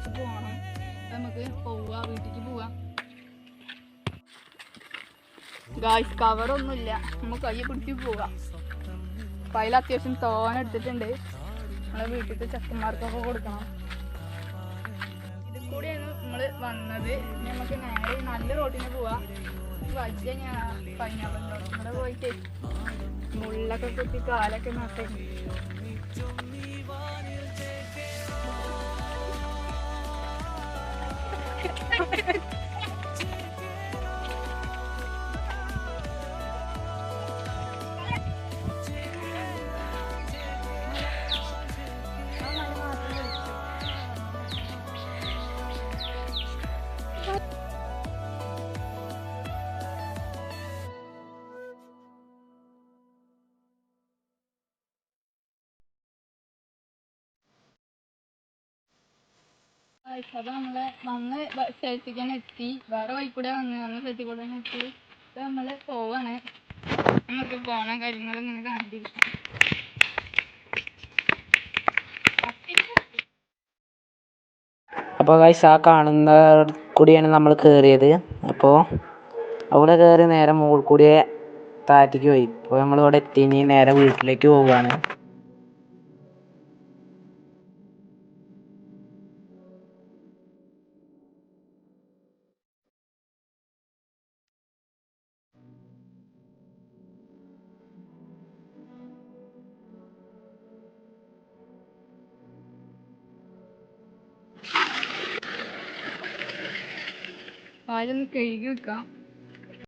കുറച്ച് പോകണം. നമുക്ക് പോവാ, വീട്ടിലേക്ക് പോവാം. ഗായ്സ് കവറൊന്നുമില്ല, നമുക്ക് കൈ പിടിച്ച് പോവാം. അപ്പം അതിൽ അത്യാവശ്യം തോന എടുത്തിട്ടുണ്ട്. നമ്മളെ വീട്ടിലത്തെ ചെക്കന്മാർക്കൊക്കെ കൊടുക്കണം. ഇതിൽ കൂടെയാണ് നമ്മൾ വന്നത്. നമുക്ക് നേരെ നല്ല റോട്ടിന് പോവാം. വജ്ജ ഞാൻ പൈനാപ്പിൾ ഇവിടെ പോയിട്ട് മുള്ളൊക്കെ കുത്തി കാലൊക്കെ നട്ടു. അപ്പോൾ നമ്മളെ വന്ന് സ്ഥലത്തേക്ക് തന്നെ എത്തി. വേറെ വഴി കൂടെ വന്ന് സ്ഥലത്തിൽ കൂടെ തന്നെ എത്തി. ഇപ്പം നമ്മൾ പോവാണ്. നമുക്ക് പോകണ കാര്യങ്ങൾ ഇങ്ങനെ കണ്ടിരിക്കും. അപ്പോൾ ഗൈസ് ആ കാണുന്ന കൂടിയാണ് നമ്മൾ കയറിയത്. അപ്പോൾ അവിടെ കയറി നേരെ മുകളിൽ കൂടിയെ താഴത്തേക്ക് പോയി. ഇപ്പോൾ നമ്മളിവിടെ എത്തി. ഇനി നേരെ വീട്ടിലേക്ക് പോവുകയാണ്. പാലൊന്ന് കഴുകി വെക്കാം.